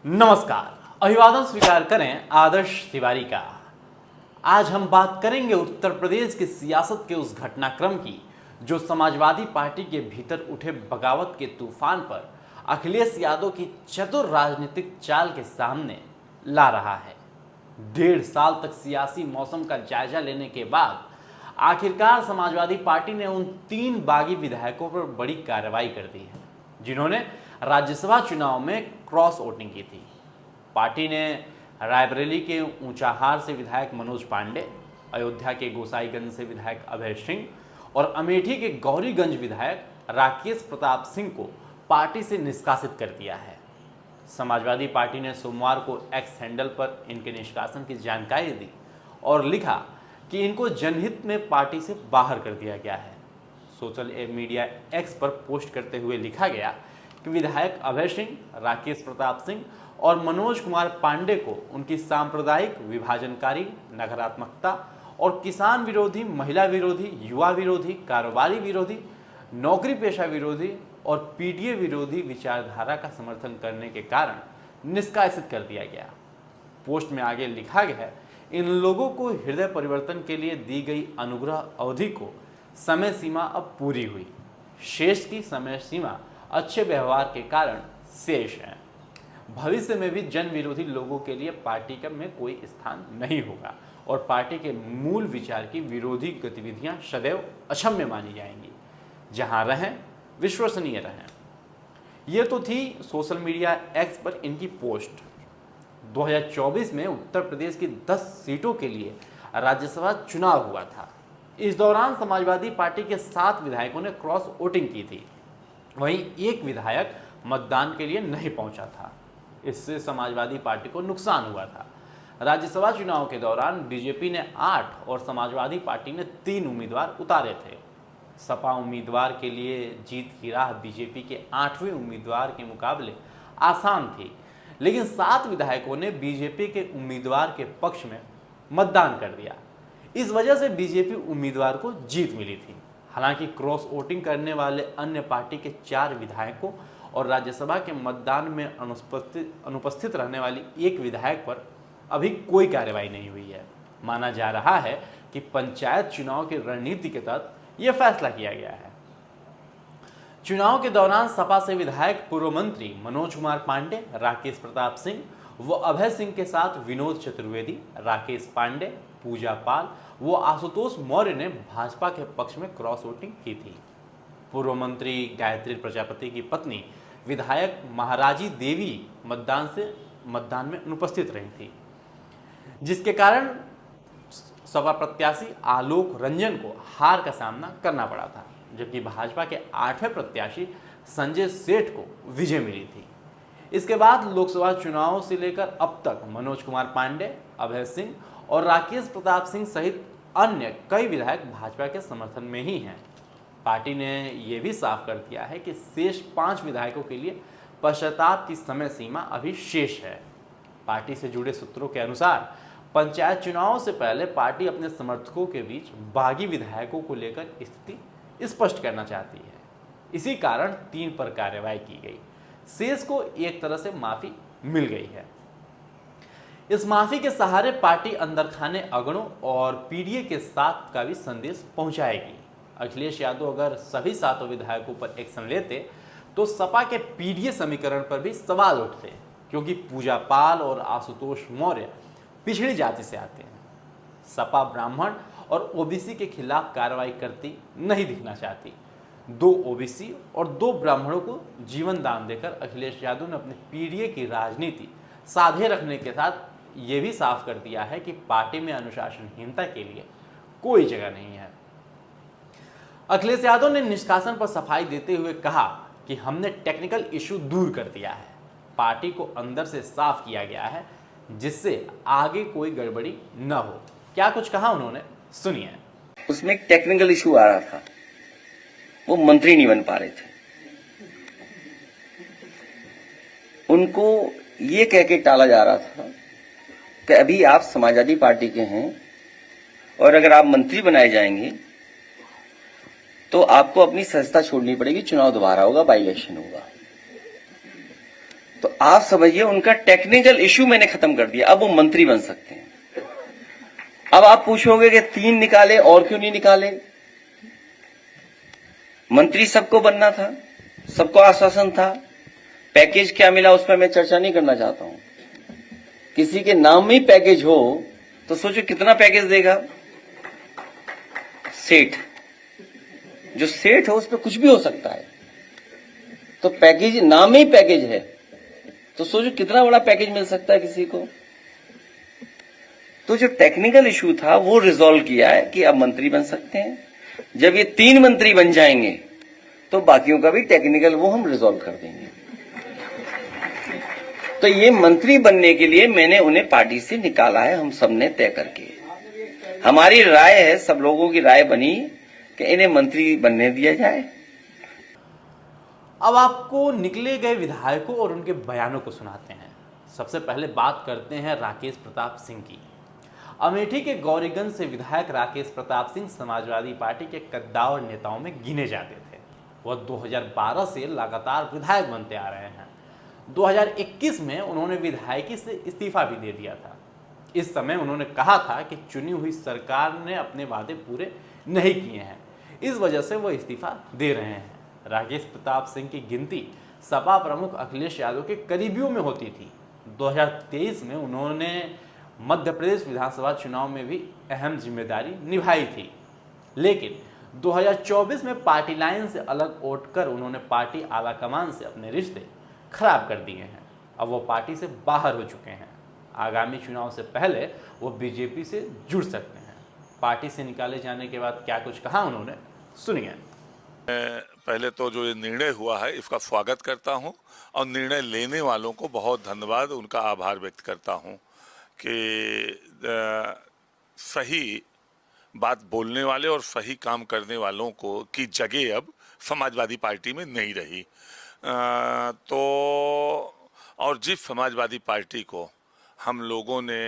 नमस्कार, अभिवादन स्वीकार करें आदर्श तिवारी का। आज हम बात करेंगे उत्तर प्रदेश की सियासत के उस घटनाक्रम की जो समाजवादी पार्टी के भीतर उठे बगावत के तूफान पर अखिलेश यादव की चतुर राजनीतिक चाल के सामने ला रहा है। 1.5 साल तक सियासी मौसम का जायजा लेने के बाद आखिरकार समाजवादी पार्टी ने उन 3 बागी विधायकों पर बड़ी कार्रवाई कर दी है जिन्होंने राज्यसभा चुनाव में क्रॉस वोटिंग की थी। पार्टी ने रायबरेली के ऊंचाहार से विधायक मनोज पांडे, अयोध्या के गोसाईगंज से विधायक अभय सिंह और अमेठी के गौरीगंज विधायक राकेश प्रताप सिंह को पार्टी से निष्कासित कर दिया है। समाजवादी पार्टी ने सोमवार को एक्स हैंडल पर इनके निष्कासन की जानकारी दी और लिखा कि इनको जनहित में पार्टी से बाहर कर दिया गया है। सोशल मीडिया एक्स पर पोस्ट करते हुए लिखा गया कि विधायक अभय सिंह, राकेश प्रताप सिंह और मनोज कुमार पांडे को उनकी सांप्रदायिक विभाजनकारी, नकारात्मकता और किसान विरोधी, महिला विरोधी, युवा विरोधी, कारोबारी विरोधी, नौकरी पेशा विरोधी और पीडीए विरोधी विचारधारा का समर्थन करने के कारण निष्कासित कर दिया गया। पोस्ट में आगे लिखा गया है, इन लोगों को हृदय परिवर्तन के लिए दी गई अनुग्रह अवधि को समय सीमा अब पूरी हुई। शेष की समय सीमा अच्छे व्यवहार के कारण शेष है। भविष्य में भी जन विरोधी लोगों के लिए पार्टी में कोई स्थान नहीं होगा और पार्टी के मूल विचार की विरोधी गतिविधियां सदैव अक्षम्य मानी जाएंगी। जहां रहें, विश्वसनीय रहें। ये तो थी सोशल मीडिया एक्स पर इनकी पोस्ट। 2024 में उत्तर प्रदेश की 10 सीटों के लिए राज्यसभा चुनाव हुआ था। इस दौरान समाजवादी पार्टी के 7 विधायकों ने क्रॉस वोटिंग की थी। वहीं एक विधायक मतदान के लिए नहीं पहुंचा था। इससे समाजवादी पार्टी को नुकसान हुआ था। राज्यसभा चुनाव के दौरान बीजेपी ने 8 और समाजवादी पार्टी ने 3 उम्मीदवार उतारे थे। सपा उम्मीदवार के लिए जीत की राह बीजेपी के 8वें उम्मीदवार के मुकाबले आसान थी, लेकिन 7 विधायकों ने बीजेपी के उम्मीदवार के पक्ष में मतदान कर दिया। इस वजह से बीजेपी उम्मीदवार को जीत मिली थी। हालांकि क्रॉस वोटिंग करने वाले अन्य पार्टी के 4 विधायकों और राज्यसभा के मतदान में अनुपस्थित रहने वाली एक विधायक पर अभी कोई कार्रवाई नहीं हुई है। माना जा रहा है कि पंचायत चुनाव की रणनीति के तहत यह फैसला किया गया है। चुनाव के दौरान सपा से विधायक पूर्व मंत्री मनोज कुमार पांडे, राकेश प्रताप सिंह व अभय सिंह के साथ विनोद चतुर्वेदी, राकेश पांडे, पूजा पाल व आशुतोष मौर्य ने भाजपा के पक्ष में क्रॉस वोटिंग की थी। पूर्व मंत्री गायत्री प्रजापति की पत्नी विधायक महाराजी देवी मतदान में अनुपस्थित रही थी, जिसके कारण सपा प्रत्याशी आलोक रंजन को हार का सामना करना पड़ा था, जबकि भाजपा के 8वें प्रत्याशी संजय सेठ को विजय मिली थी। इसके बाद लोकसभा चुनाव से लेकर अब तक मनोज कुमार पांडे, अभय सिंह और राकेश प्रताप सिंह सहित अन्य कई विधायक भाजपा के समर्थन में ही हैं। पार्टी ने यह भी साफ कर दिया है कि शेष 5 विधायकों के लिए पश्चाताप की समय सीमा अभी शेष है। पार्टी से जुड़े सूत्रों के अनुसार पंचायत चुनाव से पहले पार्टी अपने समर्थकों के बीच बागी विधायकों को लेकर स्थिति स्पष्ट करना चाहती है। इसी कारण 3 पर कार्रवाई की गई। शेष को एक तरह से माफी मिल गई है। इस माफी के सहारे पार्टी अंदर खाने अगड़ों और पीडीए के साथ का भी संदेश पहुंचाएगी। अखिलेश यादव अगर सभी 7 विधायकों पर एक्शन लेते तो सपा के पीडीए समीकरण पर भी सवाल उठते, क्योंकि पूजा पाल और आशुतोष मौर्य पिछड़ी जाति से आते हैं। सपा ब्राह्मण और ओबीसी के खिलाफ कार्रवाई करती नहीं दिखना चाहती। 2 ओबीसी और 2 ब्राह्मणों को जीवन दान देकर अखिलेश यादव ने अपने पीडीए की राजनीति साधे रखने के साथ ये भी साफ कर दिया है कि पार्टी में अनुशासनहीनता के लिए कोई जगह नहीं है। अखिलेश यादव ने निष्कासन पर सफाई देते हुए कहा कि हमने टेक्निकल इशू दूर कर दिया है, पार्टी को अंदर से साफ किया गया है, जिससे आगे कोई गड़बड़ी न हो। क्या कुछ कहा उन्होंने, सुनिए। उसमें एक टेक्निकल इशू आ रहा था, वो मंत्री नहीं बन पा रहे थे। उनको ये कह के टाला जा रहा था कि अभी आप समाजवादी पार्टी के हैं और अगर आप मंत्री बनाए जाएंगे तो आपको अपनी संस्था छोड़नी पड़ेगी, चुनाव दोबारा होगा, बाई इलेक्शन होगा। तो आप समझिए उनका टेक्निकल इश्यू मैंने खत्म कर दिया, अब वो मंत्री बन सकते हैं। अब आप पूछोगे कि 3 निकाले और क्यों नहीं निकाले? मंत्री सबको बनना था, सबको आश्वासन था, पैकेज क्या मिला उस पर मैं चर्चा नहीं करना चाहता हूं। किसी के नाम में ही पैकेज हो तो सोचो कितना पैकेज देगा। सेठ, जो सेठ हो उस पर कुछ भी हो सकता है, तो पैकेज नाम में ही पैकेज है तो सोचो कितना बड़ा पैकेज मिल सकता है किसी को। तो जो टेक्निकल इशू था वो रिजॉल्व किया है कि अब मंत्री बन सकते हैं। जब ये 3 मंत्री बन जाएंगे तो बाकियों का भी टेक्निकल वो हम रिजॉल्व कर देंगे। तो ये मंत्री बनने के लिए मैंने उन्हें पार्टी से निकाला है, हम सबने तय करके। हमारी राय है, सब लोगों की राय बनी कि इन्हें मंत्री बनने दिया जाए। अब आपको निकले गए विधायकों और उनके बयानों को सुनाते हैं। सबसे पहले बात करते हैं राकेश प्रताप सिंह की। अमेठी के गौरीगंज से विधायक राकेश प्रताप सिंह समाजवादी पार्टी के कद्दावर नेताओं में गिने जाते थे। वह 2012 से लगातार विधायक बनते आ रहे हैं। 2021 में उन्होंने विधायकी से इस्तीफा भी दे दिया था। इस समय उन्होंने कहा था कि चुनी हुई सरकार ने अपने वादे पूरे नहीं किए हैं, इस वजह से वो इस्तीफा दे रहे हैं। राकेश प्रताप सिंह की गिनती सपा प्रमुख अखिलेश यादव के करीबियों में होती थी। 2023 में उन्होंने मध्य प्रदेश विधानसभा चुनाव में भी अहम जिम्मेदारी निभाई थी, लेकिन 2024 में पार्टी लाइन से अलग उठकर उन्होंने पार्टी आलाकमान से अपने रिश्ते खराब कर दिए हैं। अब वो पार्टी से बाहर हो चुके हैं। आगामी चुनाव से पहले वो बीजेपी से जुड़ सकते हैं। पार्टी से निकाले जाने के बाद क्या कुछ कहा उन्होंने, सुनिए। पहले तो जो ये निर्णय हुआ है इसका स्वागत करता हूं और निर्णय लेने वालों को बहुत धन्यवाद, उनका आभार व्यक्त करता हूं कि सही बात बोलने वाले और सही काम करने वालों को की जगह अब समाजवादी पार्टी में नहीं रही। तो और जिस समाजवादी पार्टी को हम लोगों ने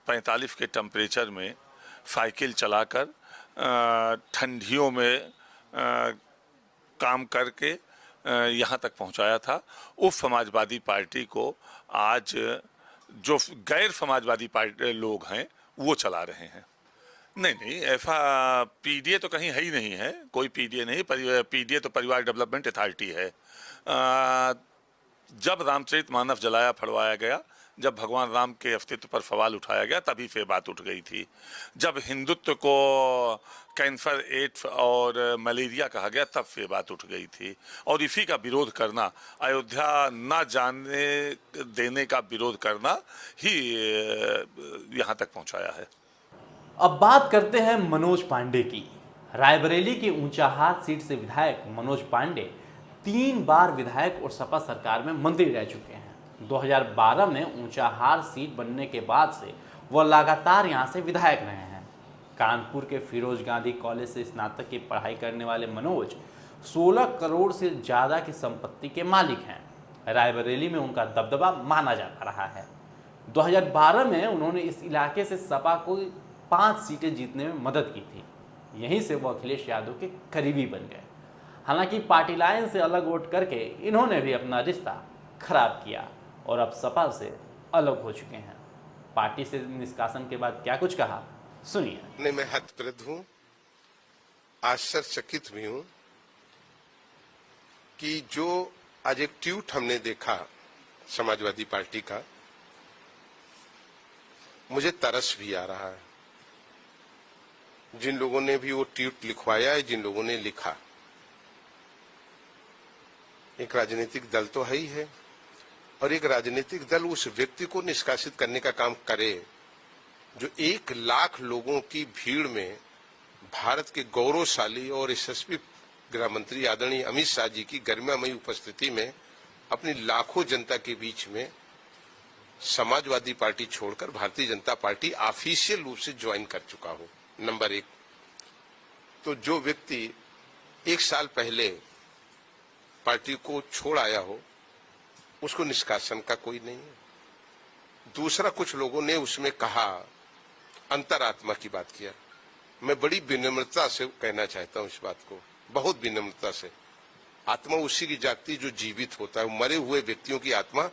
45 के टेम्परेचर में साइकिल चलाकर ठंडियों में काम करके यहाँ तक पहुँचाया था, उस समाजवादी पार्टी को आज जो गैर समाजवादी पार्टी लोग हैं वो चला रहे हैं। नहीं, ऐसा पीडीए तो कहीं है ही नहीं है, कोई पीडीए नहीं। पीडीए तो परिवार डेवलपमेंट अथॉरिटी है। जब रामचरितमानस जलाया फड़वाया गया, जब भगवान राम के अस्तित्व पर सवाल उठाया गया, तभी से बात उठ गई थी। जब हिंदुत्व को कैंसर, एड्स और मलेरिया कहा गया, तब से बात उठ गई थी। और इसी का विरोध करना, अयोध्या न जाने देने का विरोध करना ही यहाँ तक पहुँचाया है। अब बात करते हैं मनोज पांडे की। रायबरेली की ऊंचाहार सीट से विधायक मनोज पांडे 3 बार विधायक और सपा सरकार में मंत्री रह चुके हैं। 2012 में ऊंचाहार सीट बनने के बाद से वह लगातार यहां से विधायक रहे हैं। कानपुर के फिरोज गांधी कॉलेज से स्नातक की पढ़ाई करने वाले मनोज 16 करोड़ से ज़्यादा की संपत्ति के मालिक हैं। रायबरेली में उनका दबदबा माना जाता रहा है। 2012 में उन्होंने इस इलाके से सपा को 5 सीटें जीतने में मदद की थी। यहीं से वो अखिलेश यादव के करीबी बन गए। हालांकि पार्टी लाइन से अलग उठ करके इन्होंने भी अपना रिश्ता खराब किया और अब सपा से अलग हो चुके हैं। पार्टी से निष्कासन के बाद क्या कुछ कहा, सुनिए। नहीं, मैं हतप्रद हूं, आश्चर्यचकित भी हूं कि जो आज एक ट्वीट हमने देखा समाजवादी पार्टी का, मुझे तरस भी आ रहा है। जिन लोगों ने भी वो ट्वीट लिखवाया है, जिन लोगों ने लिखा, एक राजनीतिक दल तो है ही है, और एक राजनीतिक दल उस व्यक्ति को निष्कासित करने का काम करे जो 1 लाख लोगों की भीड़ में भारत के गौरवशाली और यशस्वी गृह मंत्री आदरणीय अमित शाह जी की गरिमामयी उपस्थिति में अपनी लाखों जनता के बीच में समाजवादी पार्टी छोड़कर भारतीय जनता पार्टी ऑफिशियल रूप से ज्वाइन कर चुका हो। नंबर 1, तो जो व्यक्ति 1 साल पहले पार्टी को छोड़ आया हो उसको निष्कासन का कोई नहीं है। दूसरा, कुछ लोगों ने उसमें कहा, अंतरात्मा की बात किया। मैं बड़ी विनम्रता से कहना चाहता हूं इस बात को, बहुत विनम्रता से, आत्मा उसी की जागती जो जीवित होता है। मरे हुए व्यक्तियों की आत्मा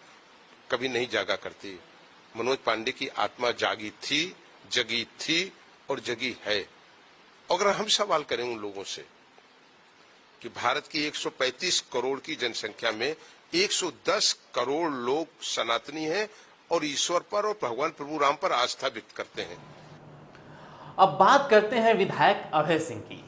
कभी नहीं जागा करती। मनोज पांडे की आत्मा जागी थी, जगी थी और जगी है। अगर हम सवाल करें उन लोगों से कि भारत की 135 करोड़ की जनसंख्या में 110 करोड़ लोग सनातनी हैं और ईश्वर पर और भगवान प्रभु राम पर आस्था व्यक्त करते हैं। अब बात करते हैं विधायक अभय सिंह की।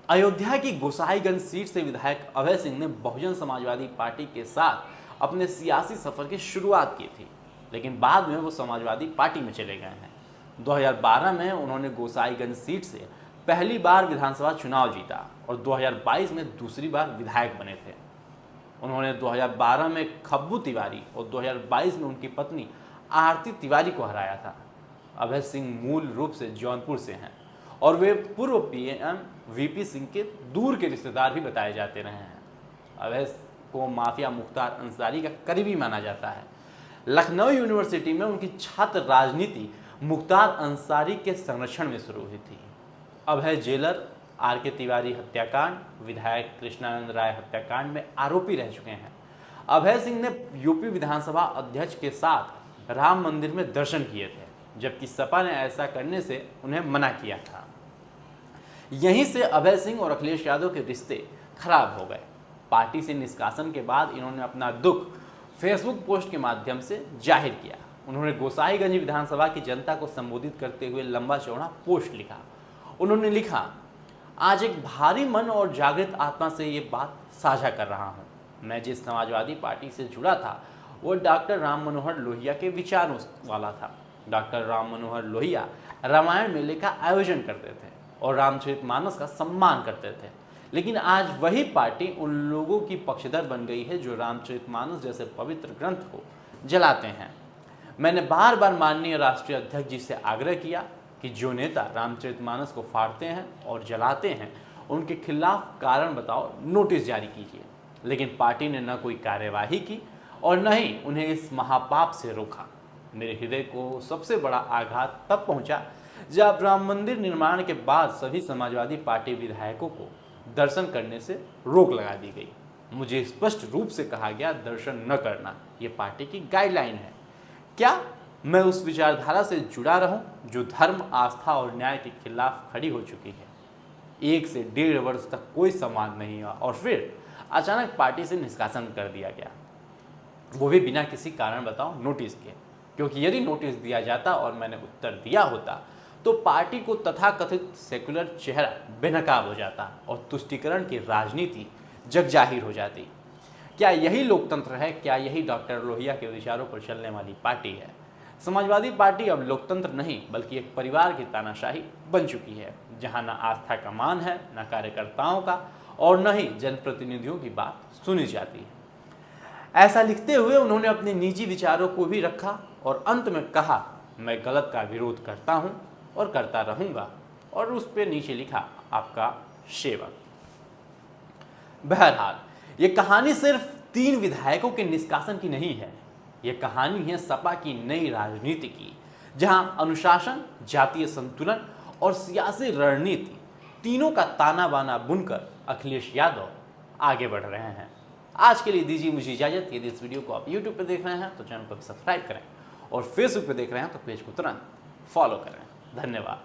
अयोध्या की गोसाईगंज सीट से विधायक अभय सिंह ने बहुजन समाजवादी पार्टी के साथ अपने सियासी सफर की शुरुआत की थी, लेकिन बाद में वो समाजवादी पार्टी में चले गए हैं। 2012 में उन्होंने गोसाईगंज सीट से पहली बार विधानसभा चुनाव जीता और 2022 में दूसरी बार विधायक बने थे। उन्होंने 2012 में खब्बू तिवारी और 2022 में उनकी पत्नी आरती तिवारी को हराया था। अभय सिंह मूल रूप से जौनपुर से हैं और वे पूर्व पीएम वीपी सिंह के दूर के रिश्तेदार भी बताए जाते रहे हैं। अभय को माफिया मुख्तार अंसारी का करीबी माना जाता है। लखनऊ यूनिवर्सिटी में उनकी छात्र राजनीति मुख्तार अंसारी के संरक्षण में शुरू हुई थी। अभय जेलर आरके तिवारी हत्याकांड, विधायक कृष्णानंद राय हत्याकांड में आरोपी रह चुके हैं। अभय सिंह ने यूपी विधानसभा अध्यक्ष के साथ राम मंदिर में दर्शन किए थे, जबकि सपा ने ऐसा करने से उन्हें मना किया था। यहीं से अभय सिंह और अखिलेश यादव के रिश्ते खराब हो गए। पार्टी से निष्कासन के बाद इन्होंने अपना दुख फेसबुक पोस्ट के माध्यम से जाहिर किया। उन्होंने गोसाईगंज विधानसभा की जनता को संबोधित करते हुए लंबा चौड़ा पोस्ट लिखा। उन्होंने लिखा, आज एक भारी मन और जागृत आत्मा से ये बात साझा कर रहा हूँ। मैं जिस समाजवादी पार्टी से जुड़ा था वो डॉक्टर राम मनोहर लोहिया के विचारों वाला था। डॉक्टर राम मनोहर लोहिया रामायण मेले का आयोजन करते थे और रामचरितमानस का सम्मान करते थे, लेकिन आज वही पार्टी उन लोगों की पक्षधर बन गई है जो रामचरितमानस जैसे पवित्र ग्रंथ को जलाते हैं। मैंने बार बार माननीय राष्ट्रीय अध्यक्ष जी से आग्रह किया कि जो नेता रामचरितमानस को फाड़ते हैं और जलाते हैं उनके खिलाफ कारण बताओ नोटिस जारी कीजिए, लेकिन पार्टी ने न कोई कार्यवाही की और न ही उन्हें इस महापाप से रोका। मेरे हृदय को सबसे बड़ा आघात तब पहुंचा जब राम मंदिर निर्माण के बाद सभी समाजवादी पार्टी विधायकों को दर्शन करने से रोक लगा दी गई। मुझे स्पष्ट रूप से कहा गया दर्शन न करना, ये पार्टी की गाइडलाइन है। क्या मैं उस विचारधारा से जुड़ा रहूं जो धर्म, आस्था और न्याय के खिलाफ खड़ी हो चुकी है। 1 से 1.5 वर्ष तक कोई संवाद नहीं हुआ और फिर अचानक पार्टी से निष्कासन कर दिया गया, वो भी बिना किसी कारण बताओ नोटिस के। क्योंकि यदि नोटिस दिया जाता और मैंने उत्तर दिया होता तो पार्टी को तथाकथित सेकुलर चेहरा बेनकाब हो जाता और तुष्टीकरण की राजनीति जग जाहिर हो जाती। क्या यही लोकतंत्र है? क्या यही डॉक्टर लोहिया के विचारों पर चलने वाली पार्टी है? समाजवादी पार्टी अब लोकतंत्र नहीं बल्कि एक परिवार की तानाशाही बन चुकी है, जहां न आस्था का मान है, न कार्यकर्ताओं का और न ही जनप्रतिनिधियों की बात सुनी जाती है। ऐसा लिखते हुए उन्होंने अपने निजी विचारों को भी रखा और अंत में कहा, मैं गलत का विरोध करता हूं और करता रहूंगा, और उस पर नीचे लिखा, आपका सेवक। बहरहाल ये कहानी सिर्फ 3 विधायकों के निष्कासन की नहीं है, ये कहानी है सपा की नई राजनीति की, जहां अनुशासन, जातीय संतुलन और सियासी रणनीति तीनों का ताना बाना बुनकर अखिलेश यादव आगे बढ़ रहे हैं। आज के लिए दीजिए मुझे इजाजत। यदि इस वीडियो को आप YouTube पर देख रहे हैं तो चैनल को सब्सक्राइब करें और Facebook पर देख रहे हैं तो पेज को तुरंत फॉलो करें। धन्यवाद।